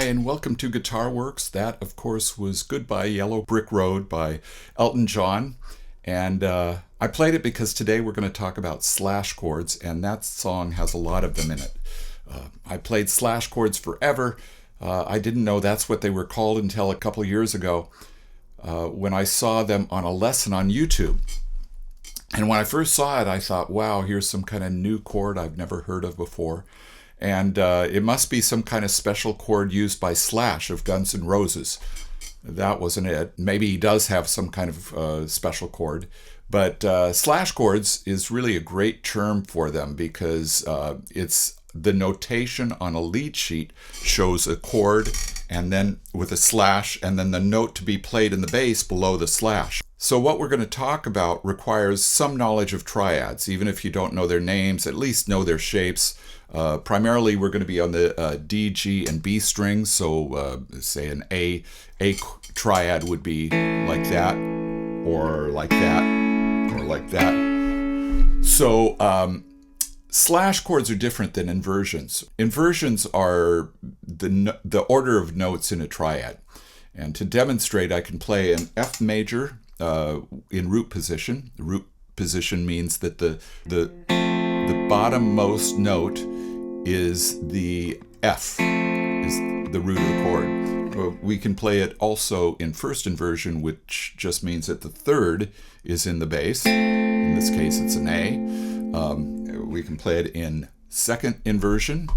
and welcome to Guitar Works. That, of course, was Goodbye Yellow Brick Road by Elton John. And I played it because today we're going to talk about Slash Chords, and that song has a lot of them in it. I played Slash Chords forever. I didn't know that's what they were called until a couple years ago when I saw them on a lesson on YouTube. And when I first saw it, I thought, wow, here's some kind of new chord I've never heard of before. And it must be some kind of special chord used by Slash of Guns N' Roses. That wasn't it. Maybe he does have some kind of special chord. But Slash Chords is really a great term for them because it's the notation on a lead sheet shows a chord and then with a slash and then the note to be played in the bass below the slash. So what we're going to talk about requires some knowledge of triads. Even if you don't know their names, at least know their shapes. Primarily, we're going to be on the D, G, and B strings. So, say an A triad would be like that, or like that, or like that. So, slash chords are different than inversions. Inversions are the order of notes in a triad. And to demonstrate, I can play an F major in root position. The root position means that the bottommost note is the F, is the root of the chord. We can play it also in first inversion, which just means that the third is in the bass. In this case, it's an A. We can play it in second inversion.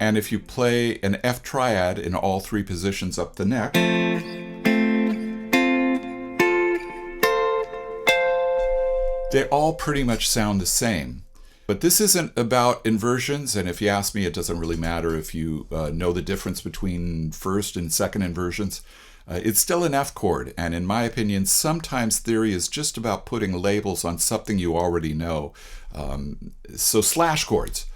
And if you play an F triad in all three positions up the neck, they all pretty much sound the same. But this isn't about inversions, and if you ask me, it doesn't really matter if you know the difference between first and second inversions. It's still an F chord, and in my opinion, sometimes theory is just about putting labels on something you already know. So slash chords.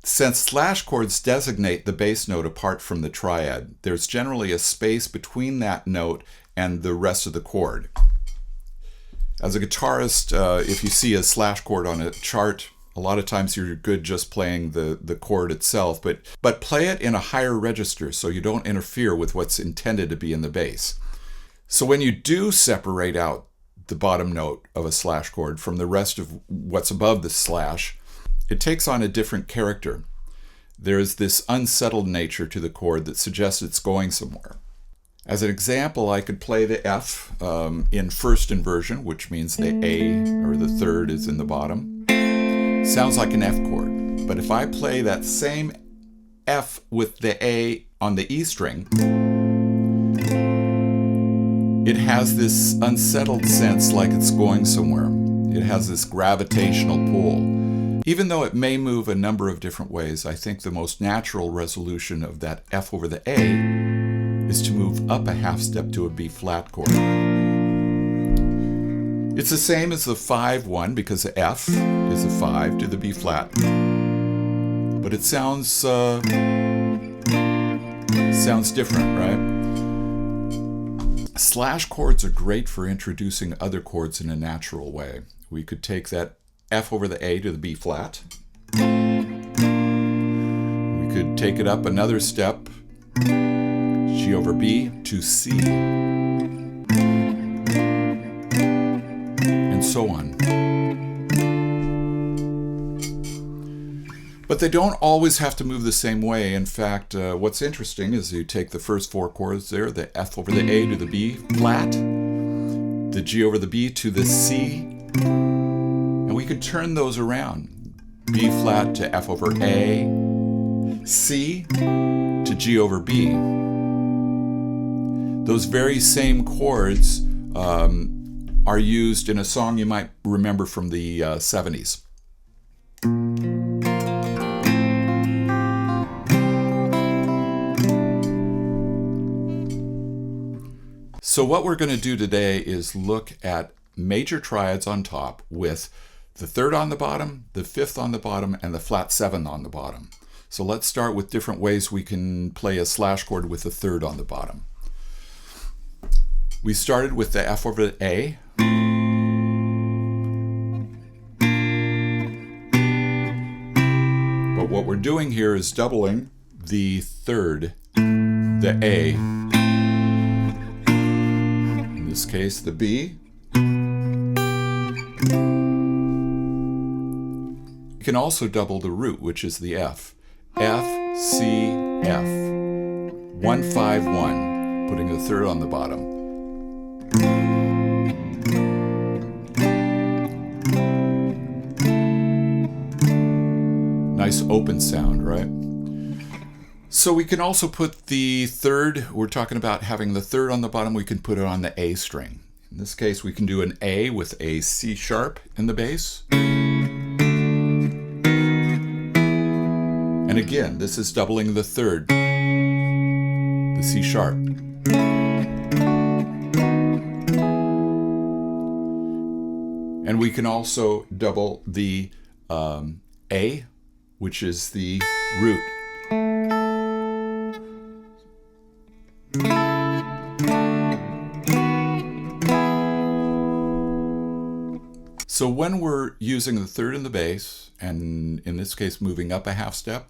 Since slash chords designate the bass note apart from the triad, there's generally a space between that note and the rest of the chord. As a guitarist, if you see a slash chord on a chart, a lot of times you're good just playing the chord itself, but play it in a higher register so you don't interfere with what's intended to be in the bass. So when you do separate out the bottom note of a slash chord from the rest of what's above the slash, it takes on a different character. There's this unsettled nature to the chord that suggests it's going somewhere. As an example, I could play the F in first inversion, which means the A, or the third, is in the bottom. Sounds like an F chord. But if I play that same F with the A on the E string, it has this unsettled sense like it's going somewhere. It has this gravitational pull. Even though it may move a number of different ways, I think the most natural resolution of that F over the A is to move up a half step to a B flat chord. It's the same as the 5-1 because the F is a 5 to the B flat. But it sounds different, right? Slash chords are great for introducing other chords in a natural way. We could take that F over the A to the B flat. We could take it up another step, G over B to C, and so on. But they don't always have to move the same way. In fact, what's interesting is you take the first four chords there, the F over the A to the B flat, the G over the B to the C, and we could turn those around. B flat to F over A, C to G over B. Those very same chords are used in a song you might remember from the 70s. So what we're going to do today is look at major triads on top with the third on the bottom, the fifth on the bottom, and the flat 7 on the bottom. So let's start with different ways we can play a slash chord with the third on the bottom. We started with the F over the A. But what we're doing here is doubling the third, the A, in this case the B. You can also double the root, which is the F. F, C, F. 1, 5, 1, putting the third on the bottom. Nice open sound, right? So we can also put the third, we're talking about having the third on the bottom, we can put it on the A string. In this case, we can do an A with a C sharp in the bass. And again, this is doubling the third, the C sharp. And we can also double the A, which is the root. So when we're using the third in the bass, and in this case moving up a half step,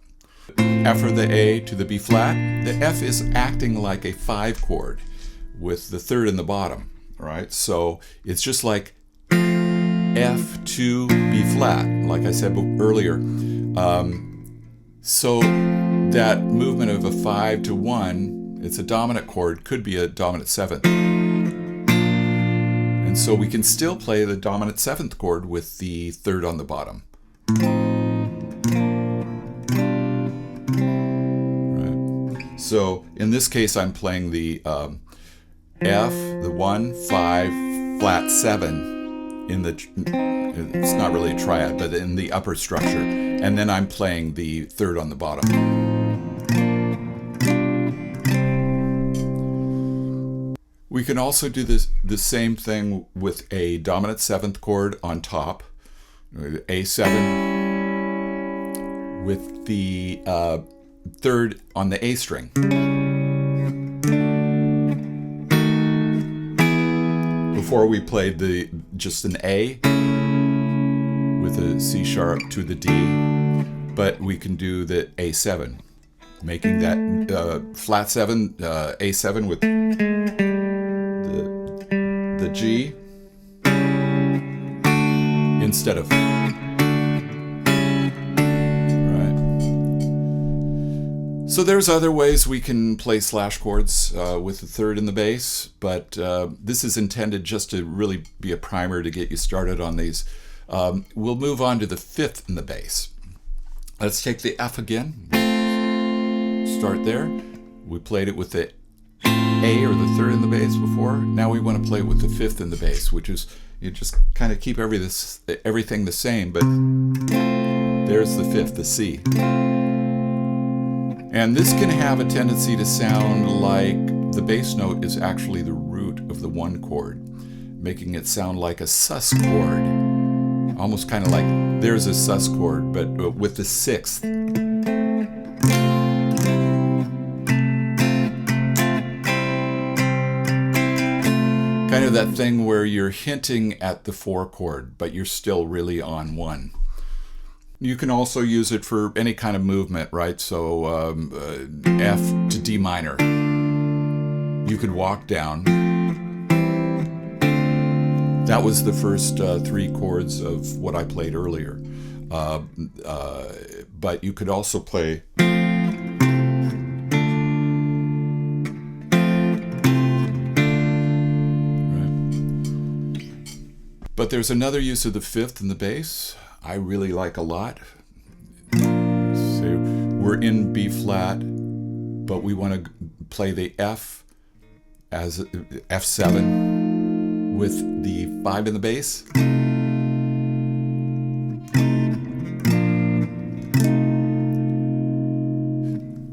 after the A to the B flat, the F is acting like a 5 chord with the third in the bottom, all right? So it's just like F to B flat, like I said earlier. So that movement of a 5 to 1, it's a dominant chord, could be a dominant 7th. And so we can still play the dominant 7th chord with the third on the bottom. Right. So in this case, I'm playing the F, the 1, 5, flat 7 in the, it's not really a triad, but in the upper structure. And then I'm playing the third on the bottom. We can also do the same thing with a dominant 7th chord on top, A7, with the third on the A string. Before we played just an A with a C sharp to the D, but we can do the A7, making that flat 7, A7 with the G instead of, right. So there's other ways we can play slash chords with the third in the bass, but this is intended just to really be a primer to get you started on these. We'll move on to the fifth in the bass. Let's take the F again. Start there. We played it with the A or the third in the bass before. Now we want to play it with the fifth in the bass, which is, you just kind of keep everything the same, but there's the fifth, the C. And this can have a tendency to sound like the bass note is actually the root of the 1 chord, making it sound like a sus chord. Almost kind of like there's a sus chord, but with the 6th. Kind of that thing where you're hinting at the 4 chord, but you're still really on 1. You can also use it for any kind of movement, right? So F to D minor. You could walk down. That was the first 3 chords of what I played earlier. But you could also play But there's another use of the fifth in the bass I really like a lot. So we're in B flat, but we want to play the F as F7 with the 5 in the bass.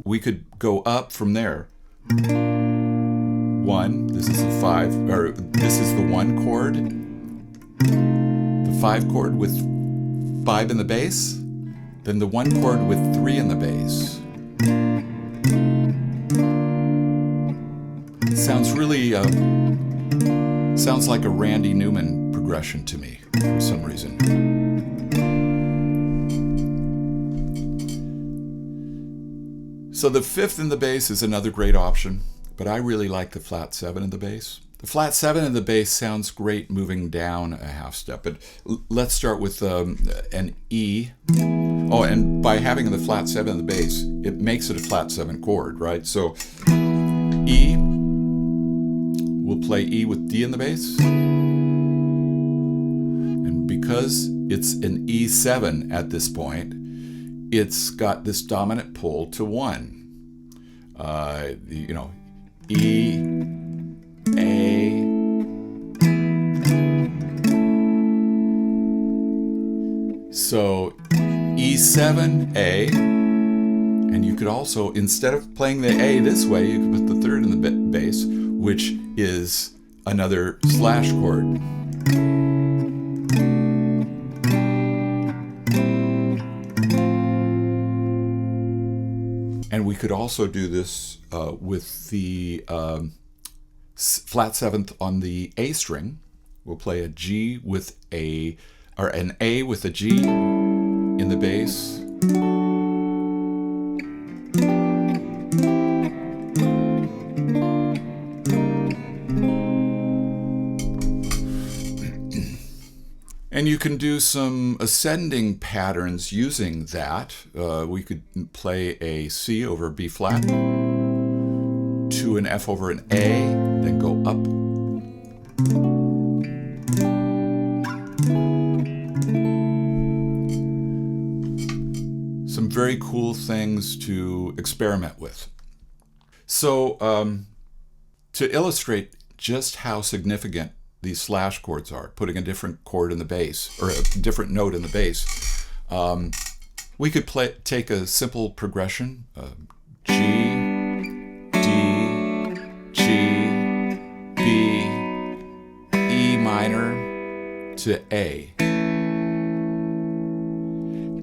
We could go up from there. 1, this is the 5, or this is the 1 chord. The 5 chord with 5 in the bass, then the 1 chord with 3 in the bass. It sounds really, sounds like a Randy Newman progression to me for some reason. So the fifth in the bass is another great option, but I really like the flat 7 in the bass. The flat 7 in the bass sounds great moving down a half step, but let's start with an E. Oh, and by having the flat 7 in the bass, it makes it a flat 7 chord, right? So E, we'll play E with D in the bass. And because it's an E7 at this point, it's got this dominant pull to 1. E, A, so E7, A, and you could also, instead of playing the A this way, you could put the third in the bass, which is another slash chord. And we could also do this with the flat 7th on the A string. We'll play a G with a, or an A with a G in the bass. And you can do some ascending patterns using that. We could play a C over B flat, to an F over an A, then go up. Some very cool things to experiment with. So to illustrate just how significant these slash chords are, putting a different chord in the bass, or a different note in the bass, we could take a simple progression, G, D, G, B, E minor to A.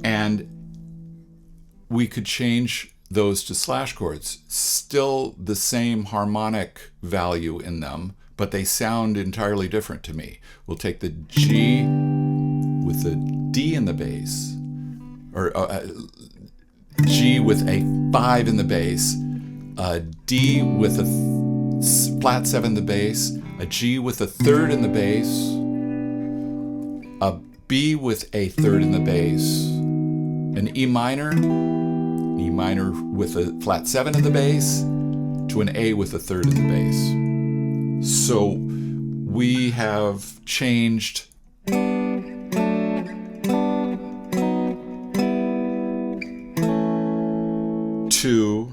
And we could change those to slash chords, still the same harmonic value in them, but they sound entirely different to me. We'll take the G with the D in the bass, or G with a 5 in the bass, a D with a flat 7 in the bass, a G with a 3rd in the bass, a B with a 3rd in the bass, an E minor with a flat 7 in the bass, to an A with a 3rd in the bass. So we have changed to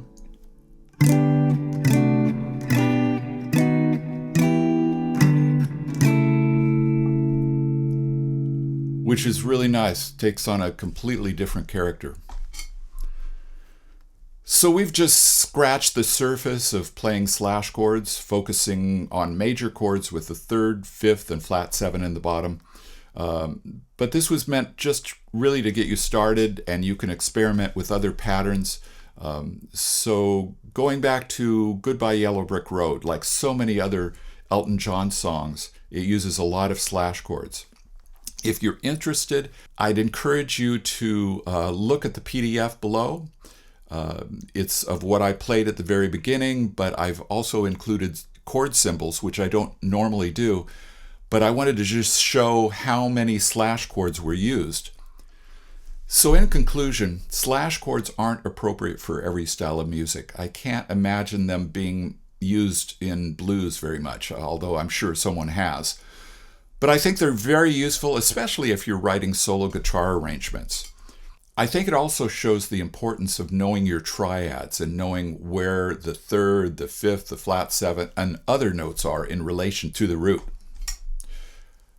which is really nice, takes on a completely different character. So we've just scratched the surface of playing slash chords, focusing on major chords with the 3rd, 5th, and flat 7 in the bottom. But this was meant just really to get you started, and you can experiment with other patterns. So going back to Goodbye Yellow Brick Road, like so many other Elton John songs, it uses a lot of slash chords. If you're interested, I'd encourage you to look at the PDF below. It's of what I played at the very beginning, but I've also included chord symbols, which I don't normally do. But I wanted to just show how many slash chords were used. So in conclusion, slash chords aren't appropriate for every style of music. I can't imagine them being used in blues very much, although I'm sure someone has. But I think they're very useful, especially if you're writing solo guitar arrangements. I think it also shows the importance of knowing your triads and knowing where the 3rd, the 5th, the flat 7, and other notes are in relation to the root.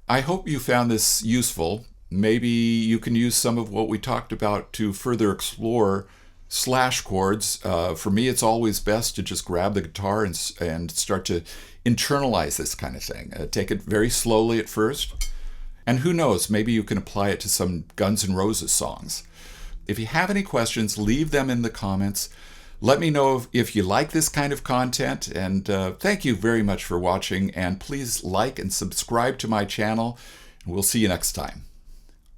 I hope you found this useful. Maybe you can use some of what we talked about to further explore slash chords. For me, it's always best to just grab the guitar and start to internalize this kind of thing. Take it very slowly at first. And who knows, maybe you can apply it to some Guns N' Roses songs. If you have any questions, leave them in the comments. Let me know if you like this kind of content, and thank you very much for watching, and please like and subscribe to my channel, and we'll see you next time.